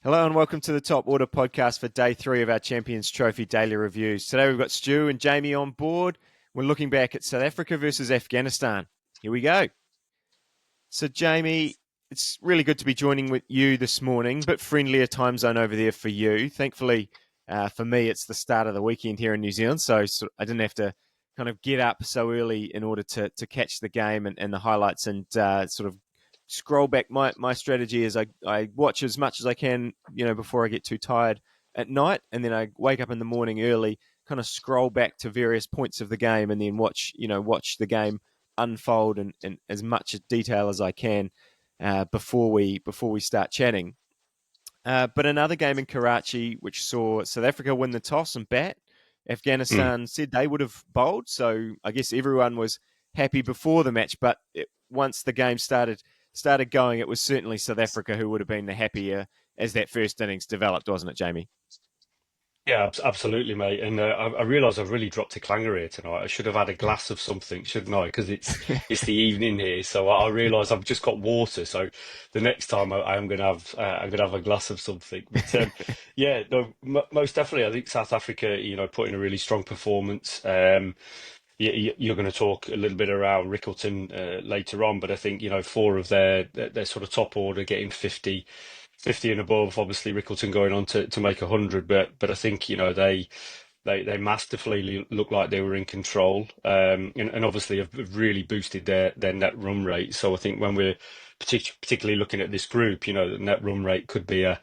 Hello and welcome to the Top Order podcast for day 3 of our Champions Trophy daily reviews. Today we've got Stu and Jamie on board. We're looking back at South Africa versus Afghanistan. Here we go. So Jamie, it's really good to be joining with you this morning, but friendlier time zone over there for you. Thankfully, for me, it's the start of the weekend here in New Zealand, so I didn't have to kind of get up so early in order to catch the game and the highlights and sort of scroll back. My strategy is I watch as much as I can, before I get too tired at night, and then I wake up in the morning early, kind of scroll back to various points of the game, and then watch the game unfold in as much detail as I can before we start chatting. But another game in Karachi, which saw South Africa win the toss and bat. Afghanistan said they would have bowled, so I guess everyone was happy before the match. But once the game started going, it was certainly South Africa who would have been the happier as that first innings developed, wasn't it, Jamie? Yeah, absolutely, mate. And I realise I've really dropped a clanger here tonight. I should have had a glass of something, shouldn't I? Because it's the evening here, so I realise I've just got water. So the next time I am going to have a glass of something. But yeah, no, most definitely, I think South Africa, put in a really strong performance. You're going to talk a little bit around Rickelton later on, but I think four of their sort of top order getting 50 and above. Obviously, Rickelton going on to make 100, but I think they masterfully look like they were in control, and obviously have really boosted their net run rate. So I think when we're particularly looking at this group, the net run rate could be a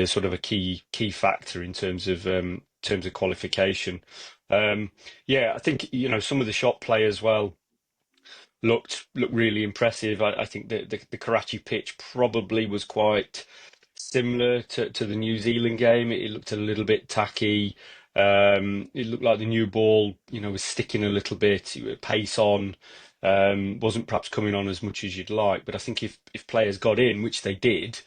sort of a key factor in terms of qualification. Yeah, I think some of the shot play as well looked really impressive. I think the Karachi pitch probably was quite similar to the New Zealand game. It looked a little bit tacky. It looked like the new ball, was sticking a little bit. Pace on, wasn't perhaps coming on as much as you'd like. But I think if players got in, which they did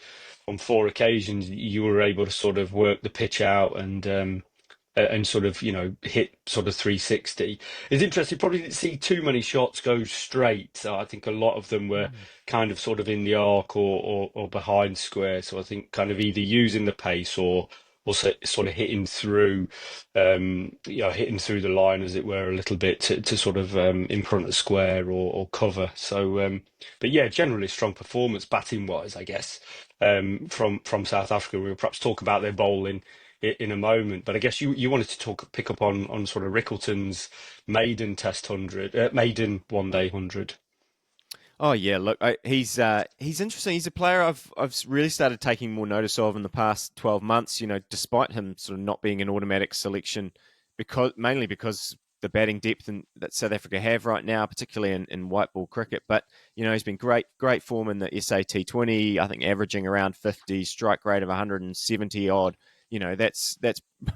on 4 occasions, you were able to sort of work the pitch out and sort of hit sort of 360. It's interesting. Probably didn't see too many shots go straight. So I think a lot of them were kind of sort of in the arc or behind square. So I think kind of either using the pace or sort of hitting through, hitting through the line, as it were, a little bit to sort of in front of square or cover. So, but yeah, generally strong performance batting wise, I guess, from South Africa. We'll perhaps talk about their bowling in a moment, but I guess you wanted to pick up on sort of Rickelton's maiden Test 100, maiden one day 100. Oh yeah, look, he's interesting. He's a player I've really started taking more notice of in the past 12 months. Despite him sort of not being an automatic selection, mainly because the batting depth that South Africa have right now, particularly in white ball cricket. But he's been great form in the SA T20. I think averaging around 50, strike rate of 170 odd. That's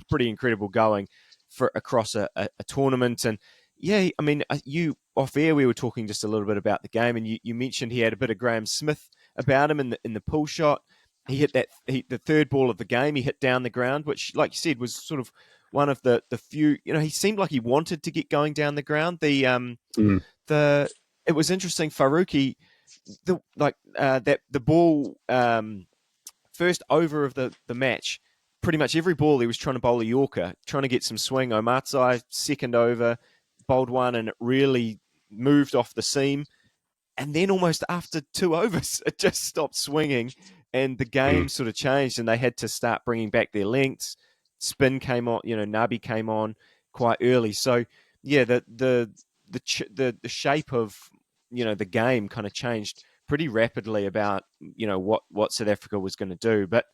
pretty incredible going for across a tournament. And yeah, I mean, you off air we were talking just a little bit about the game, and you mentioned he had a bit of Graham Smith about him in the pull shot. He hit the third ball of the game. He hit down the ground, which, like you said, was sort of one of the few. He seemed like he wanted to get going down the ground. It was interesting. Faruqi, the ball first over of the match. Pretty much every ball he was trying to bowl a Yorker, trying to get some swing. Omarzai, second over, bowled one, and it really moved off the seam. And then almost after 2 overs, it just stopped swinging, and the game sort of changed, and they had to start bringing back their lengths. Spin came on, Nabi came on quite early. So yeah, the shape of the game kind of changed pretty rapidly about what South Africa was going to do, but.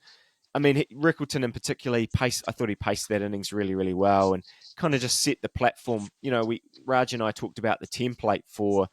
I mean, Rickelton in particular, I thought he paced that innings really, really well and kind of just set the platform. Raj and I talked about the template for,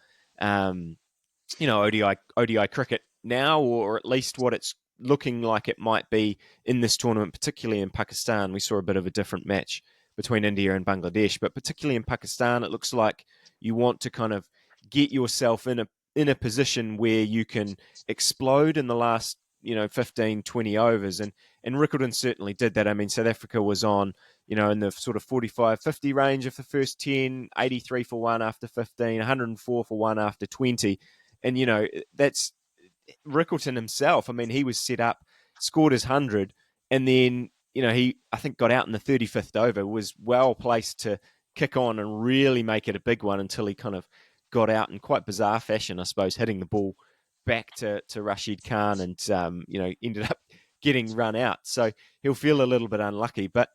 ODI cricket now, or at least what it's looking like it might be in this tournament, particularly in Pakistan. We saw a bit of a different match between India and Bangladesh, but particularly in Pakistan, it looks like you want to kind of get yourself in a position where you can explode in the last 15, 20 overs. And Rickelton certainly did that. I mean, South Africa was on, in the sort of 45, 50 range of the first 10, 83 for one after 15, 104 for one after 20. And, that's Rickelton himself. I mean, he was set up scored his 100, and then he, I think, got out in the 35th over, was well placed to kick on and really make it a big one until he kind of got out in quite bizarre fashion, I suppose, hitting the ball back to Rashid Khan and, ended up getting run out. So he'll feel a little bit unlucky. But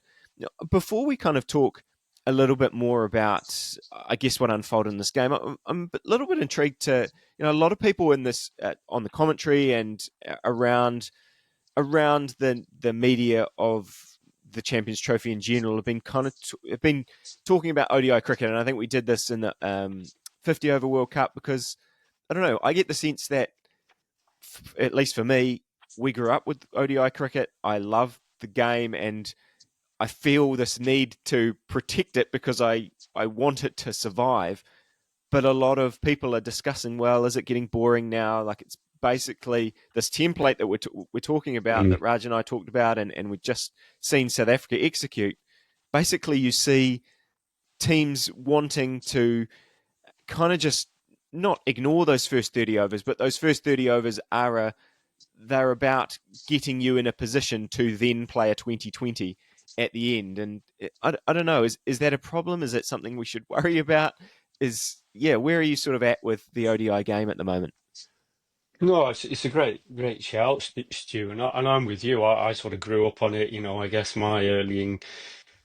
before we kind of talk a little bit more about, I guess, what unfolded in this game, I'm a little bit intrigued to, a lot of people in this, on the commentary and around the media of the Champions Trophy in general have been have been talking about ODI cricket, and I think we did this in the 50 over World Cup because I don't know. I get the sense that, at least for me, we grew up with ODI cricket. I love the game, and I feel this need to protect it because I want it to survive. But a lot of people are discussing, well, is it getting boring now? Like, it's basically this template that we're talking about, that Raj and I talked about, and we've just seen South Africa execute. Basically, you see teams wanting to kind of just not ignore those first 30 overs, but those first 30 overs they're about getting you in a position to then play a 2020 at the end. And I don't know, is that a problem? Is that something we should worry about? Where are you sort of at with the ODI game at the moment? No, it's a great shout, Stu, and I'm with you. I sort of grew up on it. I guess my early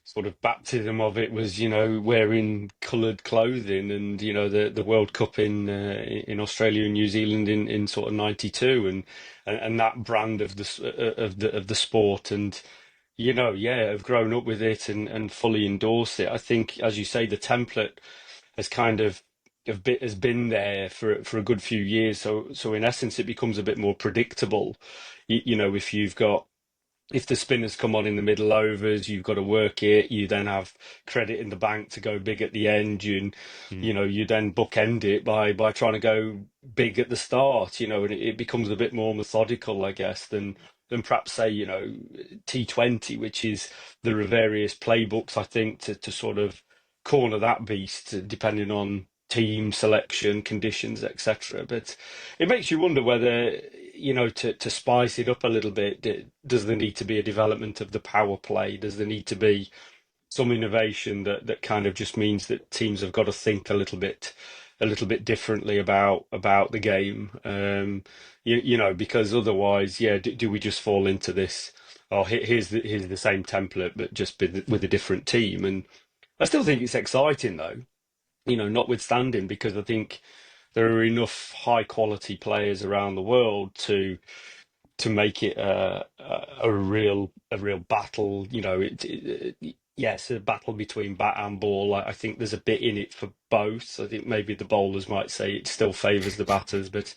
sort of baptism of it was, wearing coloured clothing, and the World Cup in Australia and New Zealand in sort of '92, and that brand of the sport, and I've grown up with it and fully endorse it. I think, as you say, the template has kind of has been there for a good few years. So in essence, it becomes a bit more predictable. If the spinners come on in the middle overs, you've got to work it. You then have credit in the bank to go big at the end. You then bookend it by trying to go big at the start. And it becomes a bit more methodical, I guess, than perhaps say T20, which is there are various playbooks, I think, to sort of corner that beast depending on team selection, conditions, etc. But it makes you wonder whether, to spice it up a little bit, does there need to be a development of the power play? Does there need to be some innovation that kind of just means that teams have got to think a little bit differently about the game? Because otherwise, do we just fall into this? Oh, here's the same template, but just with a different team. And I still think it's exciting, though. Notwithstanding, because I think there are enough high quality players around the world to make it a real battle. Yes, a battle between bat and ball. I think there's a bit in it for both. I think maybe the bowlers might say it still favours the batters, but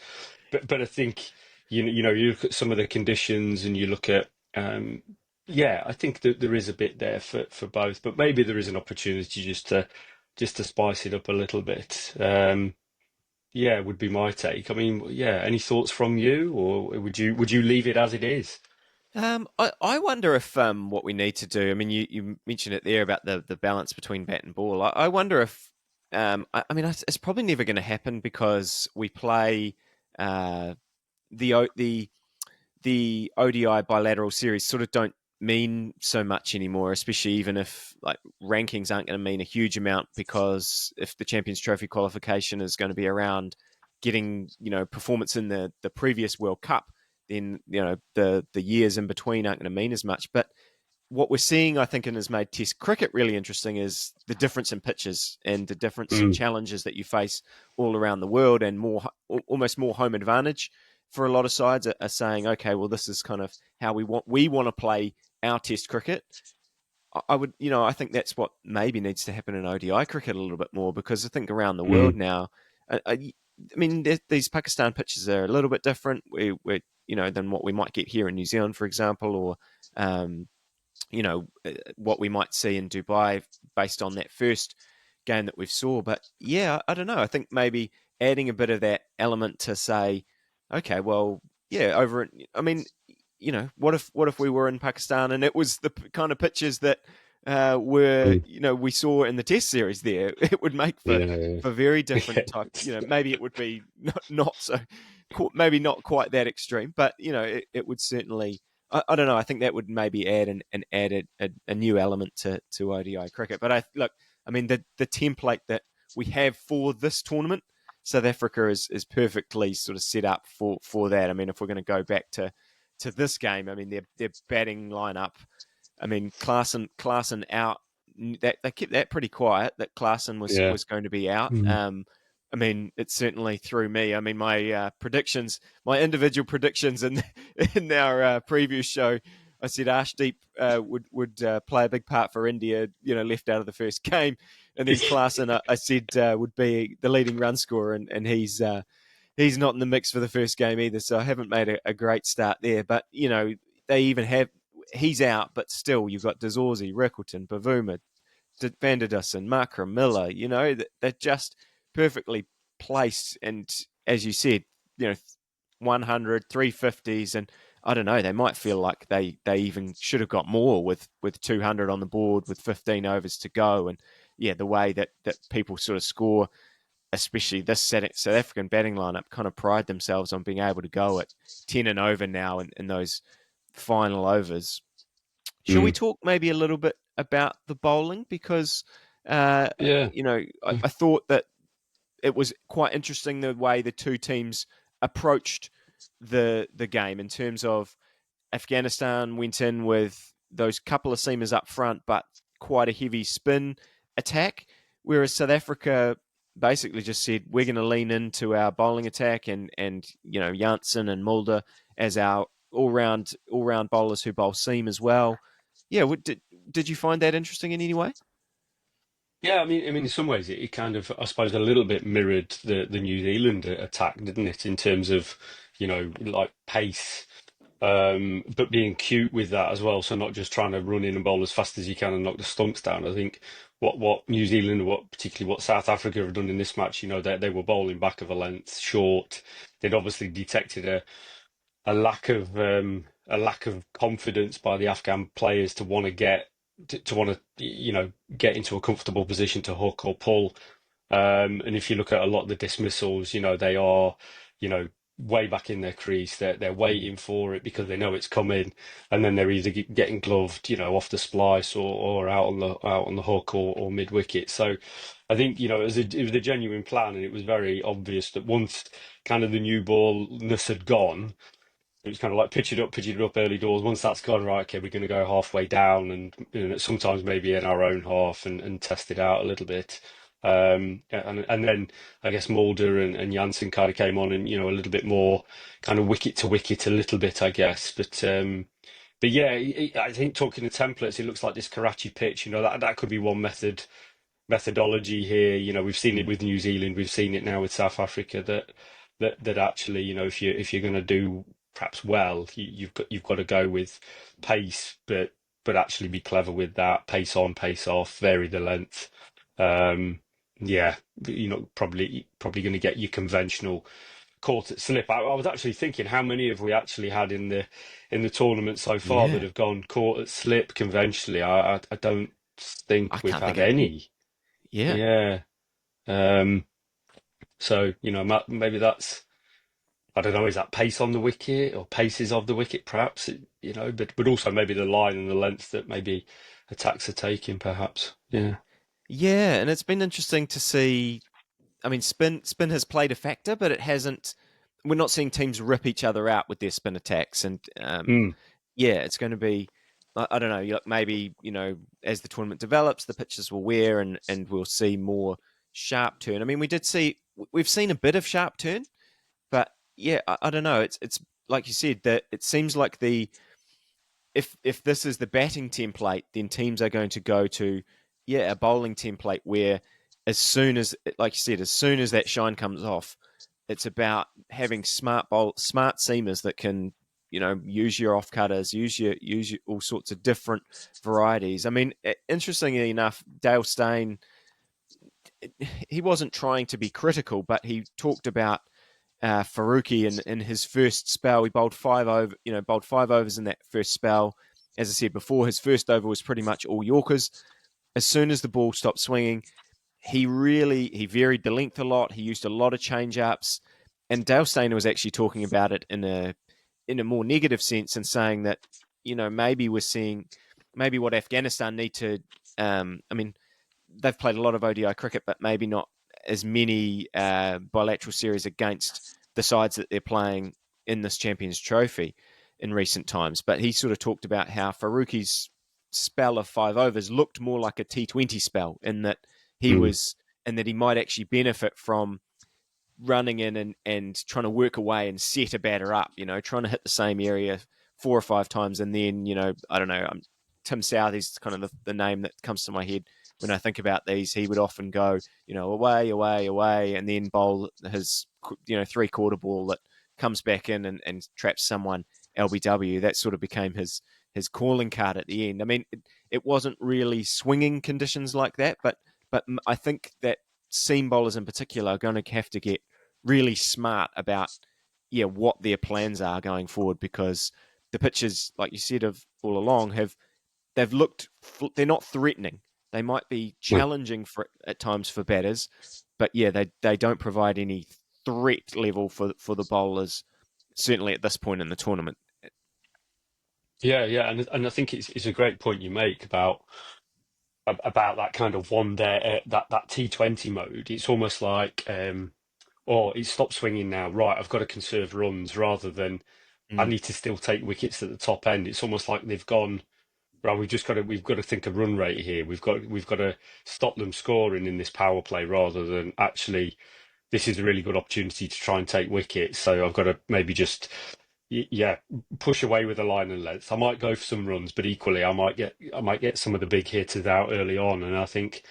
I think you look at some of the conditions and you look at I think that there is a bit there for both, but maybe there is an opportunity just to spice it up a little bit. Would be my take. I mean, any thoughts from you, or would you leave it as it is? I wonder if what we need to do. I mean, you mentioned it there about the balance between bat and ball. I wonder if it's probably never going to happen because we play the ODI bilateral series sort of don't mean so much anymore, especially even if like rankings aren't going to mean a huge amount, because if the Champions Trophy qualification is going to be around getting performance in the previous World Cup, then the years in between aren't going to mean as much. But what we're seeing, I think, and has made Test cricket really interesting is the difference in pitches and the difference in challenges that you face all around the world, and almost more home advantage for a lot of sides are saying, okay, well, this is kind of how we want to play our Test cricket. I think that's what maybe needs to happen in ODI cricket a little bit more, because I think around the world now, these Pakistan pitches are a little bit different than what we might get here in New Zealand, for example, or what we might see in Dubai based on that first game that we've saw. But I don't know. I think maybe adding a bit of that element to say, okay, well, what if we were in Pakistan and it was the kind of pitches that we saw in the Test series there? It would make for very different type. Maybe it would be not so, maybe not quite that extreme, but it would certainly, I don't know. I think that would maybe add a new element to ODI cricket. But I mean, the template that we have for this tournament, South Africa is perfectly sort of set up for that. I mean, if we're going to go back to this game, I mean, their batting lineup. I mean, Klaasen out. That they kept that pretty quiet. That Klaasen Yeah. was going to be out. Mm. I mean, it certainly threw me. I mean, my predictions, my individual predictions in our preview show, I said Arshdeep would play a big part for India, left out of the first game. And then Klaasen, I said, would be the leading run scorer, and he's not in the mix for the first game either. So I haven't made a great start there. But, they even have, he's out, but still you've got Dazorzi, Rickelton, Bavuma, Van der Dussen, Markram, Miller, they're just perfectly placed. And as you said, 100, 350s, and I don't know, they might feel like they even should have got more with 200 on the board with 15 overs to go. And yeah, the way that people sort of score, especially this South African batting lineup, kind of pride themselves on being able to go at 10 and over now in those final overs. Shall we talk maybe a little bit about the bowling? Because, Yeah. I thought that it was quite interesting the way the two teams approached the game in terms of Afghanistan went in with those couple of seamers up front, but quite a heavy spin attack, whereas South Africa basically just said, we're going to lean into our bowling attack and Janssen and Mulder as our all-round bowlers who bowl seam as well. Yeah, did you find that interesting in any way? Yeah, I mean, in some ways, it kind of, I suppose, a little bit mirrored the New Zealand attack, didn't it? In terms of, like pace, but being cute with that as well. So not just trying to run in and bowl as fast as you can and knock the stumps down. I think what New Zealand, particularly what South Africa have done in this match, they were bowling back of a length short. They'd obviously detected a lack of confidence by the Afghan players to want to get into a comfortable position to hook or pull. And if you look at a lot of the dismissals, they are, way back in their crease. They're waiting for it because they know it's coming, and then they're either getting gloved, off the splice or out on the hook or mid wicket. So I think it was a genuine plan, and it was very obvious that once kind of the new ballness had gone, it was kind of like pitch it up early doors. Once that's gone, right, okay, we're going to go halfway down and sometimes maybe in our own half and test it out a little bit. And then I guess Mulder and Janssen kind of came on and, a little bit more kind of wicket to wicket a little bit, I guess. But yeah, I think talking to templates, it looks like this Karachi pitch, that could be one methodology here. We've seen it with New Zealand, we've seen it now with South Africa that actually, if you're going to do perhaps well, you've got to go with pace, but actually be clever with that. Pace on, pace off, vary the length. Yeah, you're not probably going to get your conventional caught at slip. I was actually thinking, how many have we actually had in the tournament so far that Yeah, have gone caught at slip conventionally? I don't I think we've can't think had of any. any. Yeah, Yeah. So maybe that's, I don't know, is that pace on the wicket or paces of the wicket, perhaps? But also maybe the line and the length that maybe attacks are taking, perhaps. Yeah. yeah, and it's been interesting to see. I mean, spin has played a factor, but it hasn't. We're not seeing teams rip each other out with their spin attacks, and Mm. yeah, it's going to be. I don't know. Maybe as the tournament develops, the pitches will wear, and we'll see more sharp turn. I mean, we've seen a bit of sharp turn, but yeah, I don't know. It's like you said that it seems like if this is the batting template, then teams are going to go to a bowling template where as soon as, like you said, as soon as that shine comes off, it's about having smart seamers that can use your off cutters, use your all sorts of different varieties. I mean, interestingly enough, Dale Steyn, he wasn't trying to be critical, but he talked about Faruqi in his first spell. He bowled bowled 5 overs in that first spell. As I said before, his first over was pretty much all Yorkers. As soon as the ball stopped swinging, he varied the length a lot. He used a lot of change ups, and Dale Steyn was actually talking about it in in a more negative sense and saying that, maybe we're seeing maybe what Afghanistan need to. I mean, they've played a lot of ODI cricket, but maybe not as many bilateral series against the sides that they're playing in this Champions Trophy in recent times. But he sort of talked about how Faruqi's spell of 5 overs looked more like a T20 spell in that he Mm. was, and that he might actually benefit from running in and trying to work away and set a batter up, trying to hit the same area 4 or 5 times. And then, I don't know, Tim Southey's kind of the name that comes to my head when I think about these. He would often go, away, away, away, and then bowl his, 3/4 ball that comes back in and traps someone LBW. That sort of became his calling card at the end. I mean, it wasn't really swinging conditions like that, but I think that seam bowlers in particular are going to have to get really smart about what their plans are going forward, because the pitches, like you said, of all along they've looked, they're not threatening. They might be challenging at times for batters, but they don't provide any threat level for the bowlers, certainly at this point in the tournament. Yeah, and I think it's a great point you make about that kind of one day that T20 mode. It's almost like oh, it stopped swinging now. Right, I've got to conserve runs rather than I Mm. need to still take wickets at the top end. It's almost like they've gone, right, we've got to think of run rate here. We've got to stop them scoring in this power play rather than actually this is a really good opportunity to try and take wickets. So I've got to maybe just push away with the line and length. I might go for some runs, but equally I might get some of the big hitters out early on. And I think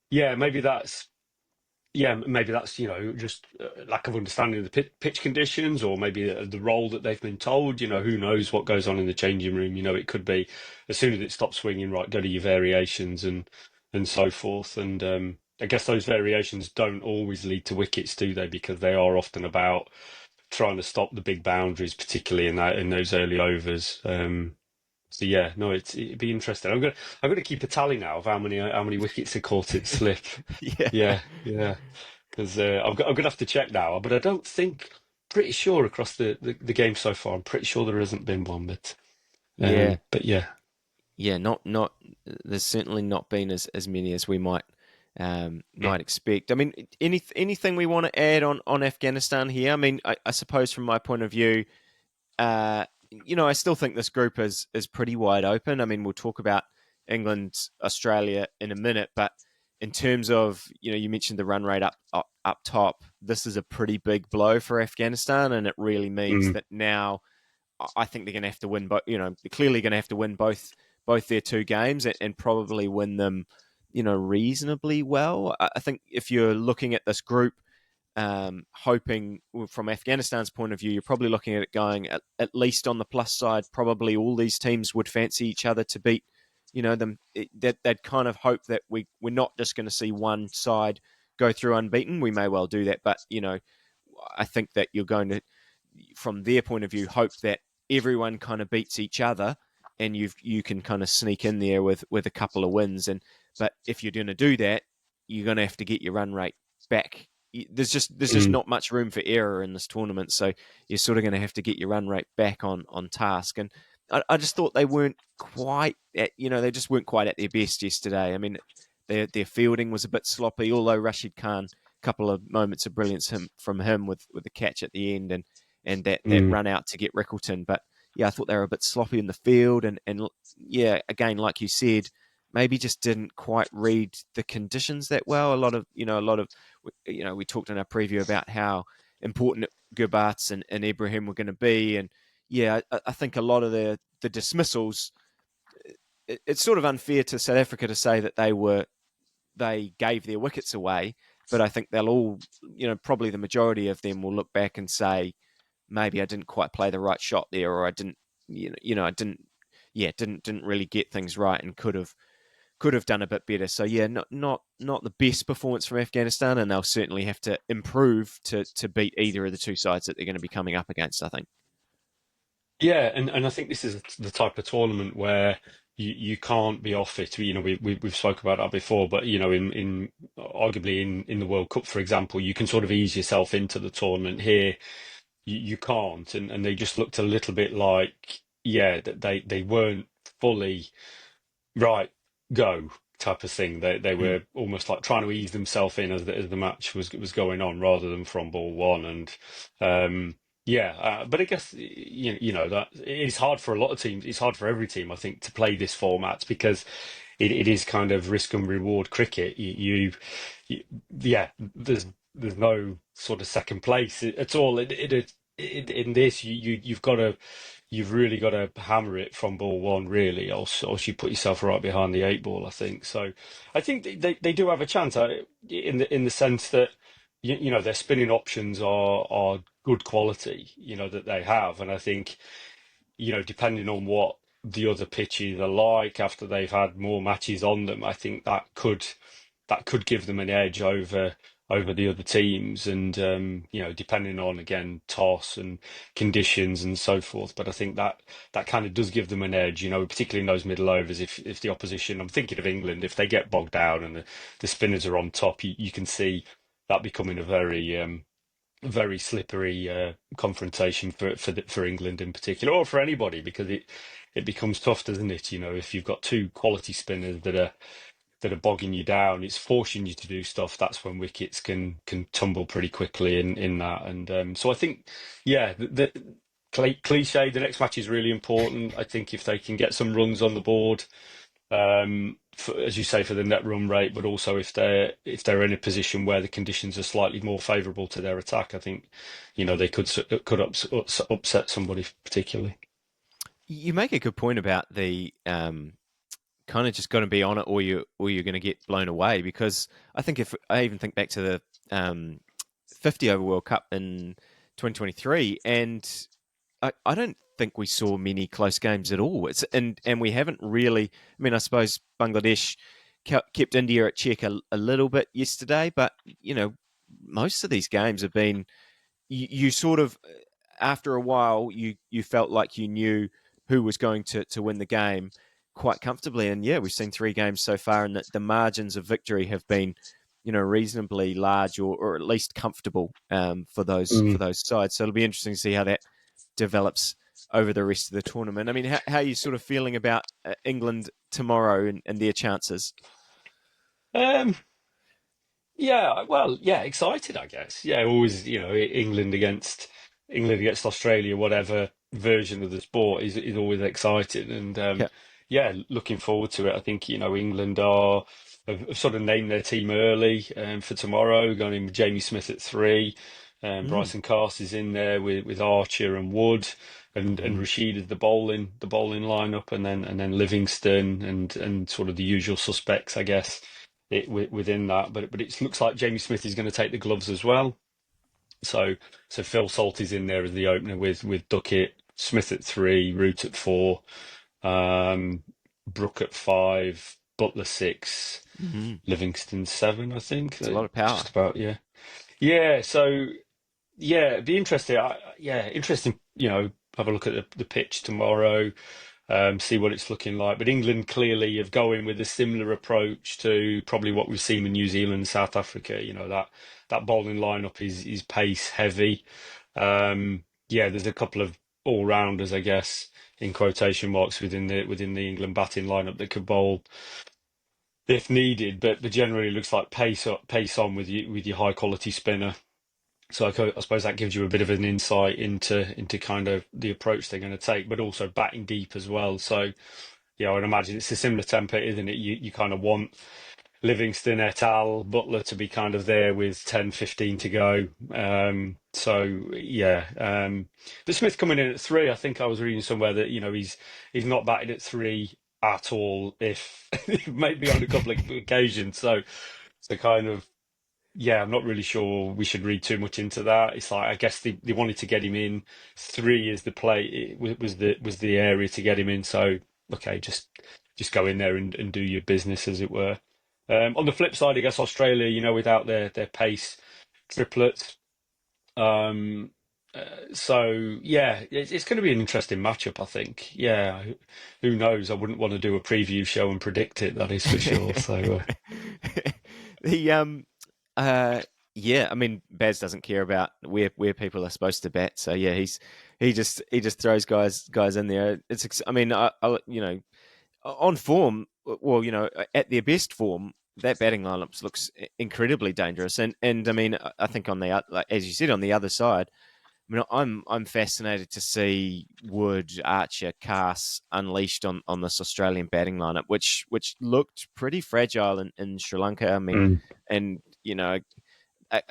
yeah, maybe that's just lack of understanding of the pitch conditions, or maybe the role that they've been told. Who knows what goes on in the changing room? It could be as soon as it stops swinging, right, go to your variations and so forth. And I guess those variations don't always lead to wickets, do they? Because they are often about trying to stop the big boundaries, particularly in those early overs. So yeah, no, it'd be interesting. I'm gonna keep a tally now of how many wickets are caught it slip. Yeah, Yeah, because I'm gonna have to check now, but I don't think. Pretty sure across the game so far, I'm pretty sure there hasn't been one, yeah, but yeah. yeah. Not. There's certainly not been as many as we Mm. might expect. I mean, anything we want to add on Afghanistan here? I mean, I suppose from my point of view, I still think this group is pretty wide open. I mean, we'll talk about England, Australia in a minute, but in terms of, you mentioned the run rate up top, this is a pretty big blow for Afghanistan, and it really means Mm. that now I think they're going to have to win. But they're clearly going to have to win both their 2 games and probably win them, reasonably well. I think if you're looking at this group, hoping from Afghanistan's point of view, you're probably looking at it going at least on the plus side. Probably all these teams would fancy each other to beat, them. They'd kind of hope that we're not just going to see one side go through unbeaten. We may well do that, but I think that you're going to, from their point of view, hope that everyone kind of beats each other, and you can kind of sneak in there with a couple of wins. But if you're going to do that, you're going to have to get your run rate back. There's just Mm. not much room for error in this tournament, so you're sort of going to have to get your run rate back on task. And I just thought they weren't quite they just weren't quite at their best yesterday. I mean, their fielding was a bit sloppy, although Rashid Khan, a couple of moments of brilliance from him with the catch at the end and that Mm. run out to get Rickelton. But yeah, I thought they were a bit sloppy in the field, and yeah, again, like you said, maybe just didn't quite read the conditions that well. We talked in our preview about how important Gurbats and Ibrahim were going to be, and yeah, I think a lot of the dismissals. It's sort of unfair to South Africa to say that they gave their wickets away, but I think they'll all, probably the majority of them will look back and say, maybe I didn't quite play the right shot there, or I didn't, I didn't really get things right and could have done a bit better. So yeah, not the best performance from Afghanistan, and they'll certainly have to improve to beat either of the 2 sides that they're going to be coming up against, I think. Yeah, and I think this is the type of tournament where you can't be off it. We've spoke about that before, but in arguably in the World Cup, for example, you can sort of ease yourself into the tournament. Here you can't, and they just looked a little bit like, yeah, that they weren't fully right, go type of thing. They Mm. were almost like trying to ease themselves in as the match was going on, rather than from ball one. And yeah, but I guess you know that it's hard for a lot of teams. It's hard for every team, I think, to play this format, because it is kind of risk and reward cricket. You yeah, there's no sort of second place at all. In this, you've got to, you've really got to hammer it from ball one, really, or else you put yourself right behind the eight ball, I think. So I think they do have a chance, in the sense that you know their spinning options are good quality, you know, that they have. And I think, you know, depending on what the other pitches are like after they've had more matches on them, I think that could give them an edge over the other teams. And you know, depending on, again, toss and conditions and so forth. But I think that kind of does give them an edge, you know, particularly in those middle overs. If the opposition, I'm thinking of England, if they get bogged down and the spinners are on top, you can see that becoming a very slippery confrontation for England in particular, or for anybody, because it becomes tough, doesn't it? You know, if you've got two quality spinners that are bogging you down, it's forcing you to do stuff. That's when wickets can tumble pretty quickly in that. And so I think, yeah, the cliche, the next match is really important. I think if they can get some runs on the board, as you say, for the net run rate, but also if they're in a position where the conditions are slightly more favourable to their attack, I think, you know, they could upset somebody particularly. You make a good point about the kind of just going to be on it, or you're going to get blown away. Because I think, if I even think back to the 50 over World Cup in 2023, and I don't think we saw many close games at all. And we haven't really. I mean, I suppose Bangladesh kept India at check a little bit yesterday, but you know, most of these games have been, you sort of, after a while, you felt like you knew who was going to win the game quite comfortably. And yeah, we've seen three games so far, and the margins of victory have been, you know, reasonably large, or at least comfortable, for those sides. So it'll be interesting to see how that develops over the rest of the tournament. I mean, how are you sort of feeling about England tomorrow and their chances? Um, Yeah, well, yeah, excited, I guess. Yeah, always, you know, England against Australia, whatever version of the sport is always exciting. And Yeah. yeah, looking forward to it. I think, you know, England have sort of named their team early for tomorrow, going in with Jamie Smith at three. Mm. Bryson Carse is in there with Archer and Wood, and Mm. Rashid is the bowling lineup, and then Livingston and sort of the usual suspects, I guess, within that. But it looks like Jamie Smith is going to take the gloves as well. So Phil Salt is in there as the opener with Duckett, Smith at three, Root at four, um, Brook at five, Butler six, Mm. Livingston seven, I think. It's a lot of power. Just about, yeah. Yeah, so yeah, it'd be interesting. Interesting, you know, have a look at the pitch tomorrow, see what it's looking like. But England clearly have going with a similar approach to probably what we've seen with New Zealand and South Africa. You know, that bowling lineup is pace heavy. Yeah, there's a couple of all rounders, I guess, in quotation marks, within the England batting lineup that could bowl if needed. But generally looks like pace on with your high quality spinner. So I suppose that gives you a bit of an insight into kind of the approach they're going to take, but also batting deep as well. So yeah, I would imagine it's a similar template, isn't it? You kind of want Livingston et al, Butler to be kind of there with 10, 15 to go. So yeah, but Smith coming in at three, I think I was reading somewhere that, you know, he's not batted at three at all, if maybe on a couple of occasions. So kind of, yeah, I'm not really sure we should read too much into that. It's like, I guess they wanted to get him in. Three is the play, was the area to get him in. So okay, just go in there and do your business, as it were. On the flip side, I guess Australia, you know, without their pace triplets. Um, so yeah, it's going to be an interesting matchup, I think. Yeah, who knows? I wouldn't want to do a preview show and predict it. That is for sure. So The Yeah, I mean, Baz doesn't care about where people are supposed to bat. So yeah, he just throws guys in there. I mean, on form, well, at their best form, that batting lineup looks incredibly dangerous. And I mean, I think like as you said, on the other side, I mean, I'm fascinated to see Wood, Archer, Carse unleashed on this Australian batting lineup, which looked pretty fragile in Sri Lanka. I mean, Mm. and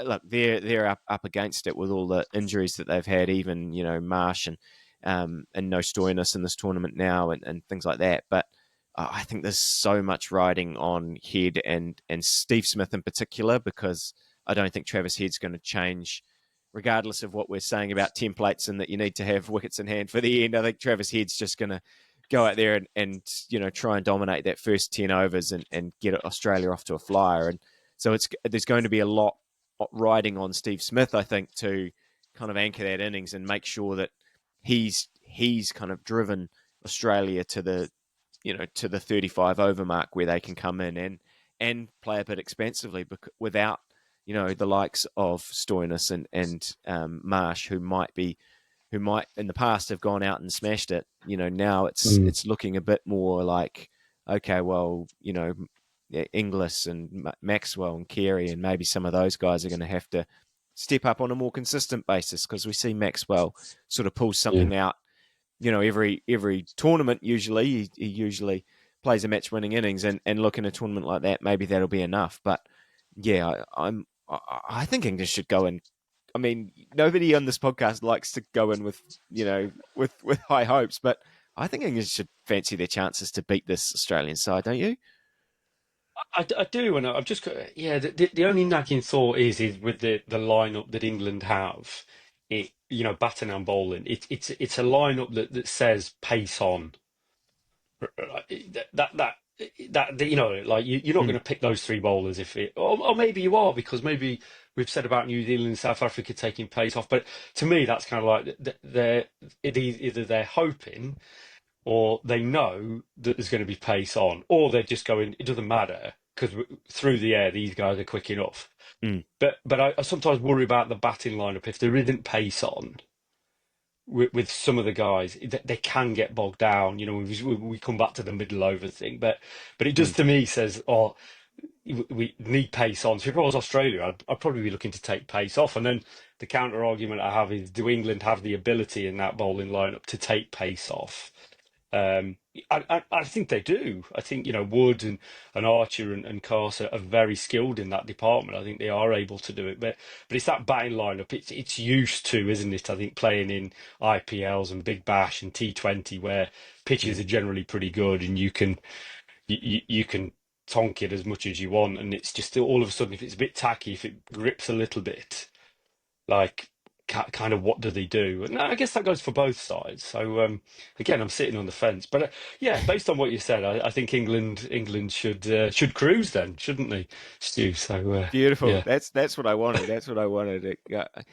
look, they're up against it with all the injuries that they've had, even Marsh and no Stoinis in this tournament now, and things like that. But I think there's so much riding on Head and Steve Smith in particular, because I don't think Travis Head's going to change, regardless of what we're saying about templates and that you need to have wickets in hand for the end. I think Travis Head's just going to go out there and try and dominate that first 10 overs and get Australia off to a flyer. And so there's going to be a lot riding on Steve Smith, I think, to kind of anchor that innings and make sure that he's kind of driven Australia to the 35 over mark, where they can come in and play a bit expensively, without the likes of Stoinis and Marsh, who might in the past have gone out and smashed it. Now Mm. it's looking a bit more like, okay, well, Inglis and Maxwell and Carey and maybe some of those guys are going to have to step up on a more consistent basis, because we see Maxwell sort of pull Yeah. something out, every tournament. Usually, he usually plays a match-winning innings, and look, in a tournament like that, maybe that'll be enough. But yeah, I think English should go in. I mean, nobody on this podcast likes to go in with with high hopes, but I think English should fancy their chances to beat this Australian side, don't you? I do, and I've just got, yeah. The only nagging thought is with the lineup that England have, batting and bowling. It's a lineup that says pace on. That like you're not going Mm, to pick those three bowlers if it, or maybe you are, because maybe we've said about New Zealand and South Africa taking pace off. But to me, that's kind of like either they're hoping or they know that there's going to be pace on, or they're just going, it doesn't matter because through the air these guys are quick enough. mm, But I sometimes worry about the batting lineup if there isn't pace on. With some of the guys, they can get bogged down. We come back to the middle over thing, but it mm, just to me says, oh, we need pace on. So if I was Australia, I'd probably be looking to take pace off. And then the counter argument I have is, do England have the ability in that bowling lineup to take pace off? Um, I think they do. I think, Wood and Archer and Carse are very skilled in that department. I think they are able to do it. But it's that batting lineup. It's used to, isn't it? I think playing in IPLs and Big Bash and T20, where pitches mm. are generally pretty good and you can tonk it as much as you want, and it's just all of a sudden, if it's a bit tacky, if it grips a little bit, like kind of what do they do? And I guess that goes for both sides. So again, I'm sitting on the fence, but yeah, based on what you said, I think England should cruise then, shouldn't they, Stu? So Beautiful. yeah. That's what I wanted. That's what I wanted.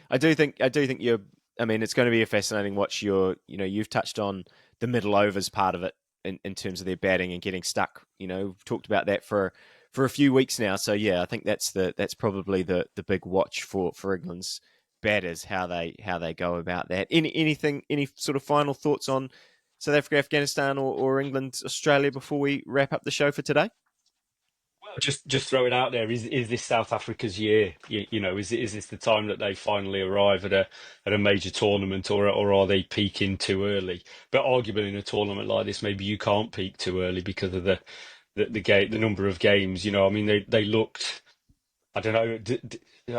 I do think you're. I mean, it's going to be a fascinating watch. You've touched on the middle overs part of it in terms of their batting and getting stuck. We've talked about that for a few weeks now. So yeah, I think that's probably the big watch for England's batters, how they go about that. Any sort of final thoughts on South Africa, Afghanistan, or England, Australia before we wrap up the show for today? Just throw it out there. Is this South Africa's year? Is this the time that they finally arrive at a major tournament, or are they peaking too early? But arguably in a tournament like this, maybe you can't peak too early because of the number of games. I mean, they looked. I don't know.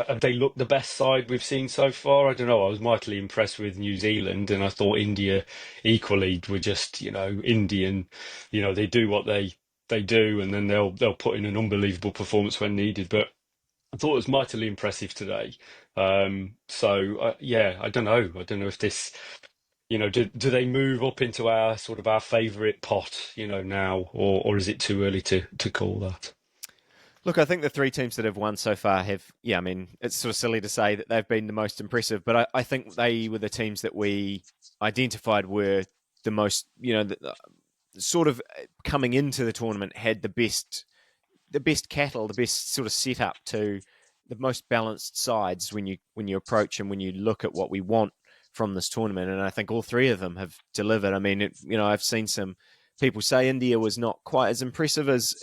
Have they looked the best side we've seen so far? I don't know. I was mightily impressed with New Zealand, and I thought India equally were just, Indian. They do what they do, and then they'll put in an unbelievable performance when needed. But I thought it was mightily impressive today. So yeah, I don't know. I don't know if this, do they move up into our sort of our favourite pot, now, or is it too early to call that? Look, I think the three teams that have won so far have, yeah, I mean, it's sort of silly to say that they've been the most impressive, but I think they were the teams that we identified were the most, sort of coming into the tournament had the best cattle, the best sort of setup to the most balanced sides when you approach and when you look at what we want from this tournament. And I think all three of them have delivered. I mean, I've seen some people say India was not quite as impressive as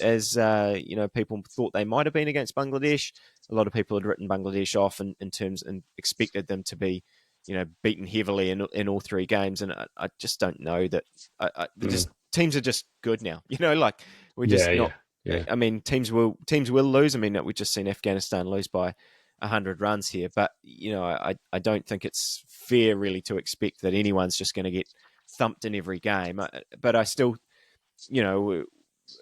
people thought they might have been against Bangladesh. A lot of people had written Bangladesh off in terms and expected them to be, beaten heavily in all three games. And I just don't know that. Teams are just good now. Like we're just not. Yeah. I mean, teams will lose. I mean, we've just seen Afghanistan lose by 100 runs here, but I don't think it's fair really to expect that anyone's just going to get thumped in every game. But I still,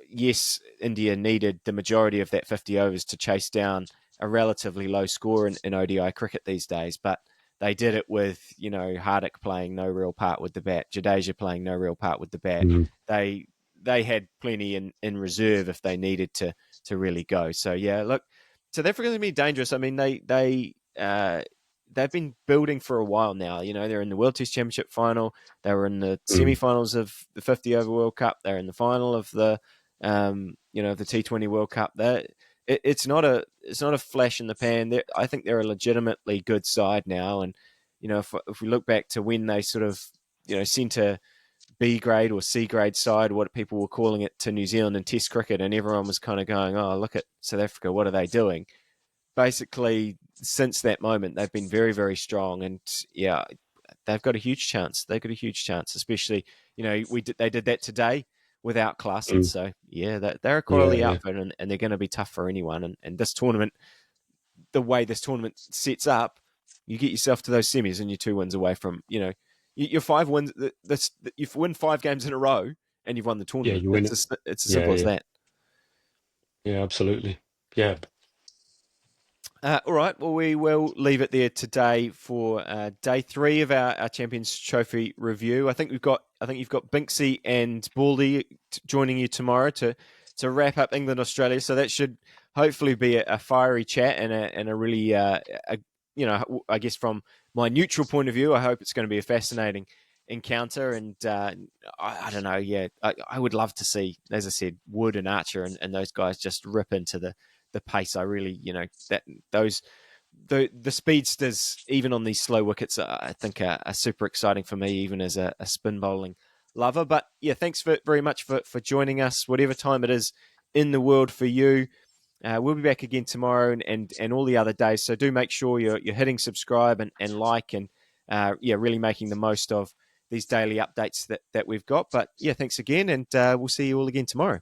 yes, India needed the majority of that 50 overs to chase down a relatively low score in ODI cricket these days, but they did it with, Hardik playing no real part with the bat, Jadeja playing no real part with the bat. They had plenty in reserve if they needed to really go. So yeah, look, South Africa's going to be dangerous. I mean, they've been building for a while now. They're in the World Test Championship final. They were in the semi-finals of the 50 over World Cup. They're in the final of the the T20 World Cup. It's not a flash in the pan. I think they're a legitimately good side now. And if we look back to when they sort of sent a B grade or C grade side, what people were calling it, to New Zealand in Test cricket, and everyone was kind of going, "Oh, look at South Africa, what are they doing?" Basically, since that moment, they've been very, very strong, and yeah, they've got a huge chance. They've got a huge chance, especially they did that today without Klaasen. So yeah, they're a quality outfit, and they're going to be tough for anyone. And this tournament, the way this tournament sets up, you get yourself to those semis, and you're 2 wins away from your 5 wins. You win 5 games in a row, and you've won the tournament. Yeah, you win it's as simple as that. Yeah, absolutely. Yeah. All right. Well, we will leave it there today for day 3 of our Champions Trophy review. I think you've got Binksy and Baldy joining you tomorrow to wrap up England Australia. So that should hopefully be a fiery chat and a really I guess from my neutral point of view, I hope it's going to be a fascinating encounter. And I don't know. Yeah, I would love to see, as I said, Wood and Archer and those guys just rip into the pace. I really, the speedsters, even on these slow wickets, I think are super exciting for me, even as a spin bowling lover. But yeah, thanks very much for joining us, whatever time it is in the world for you. We'll be back again tomorrow and all the other days. So do make sure you're hitting subscribe and like and really making the most of these daily updates that we've got. But yeah, thanks again, and we'll see you all again tomorrow.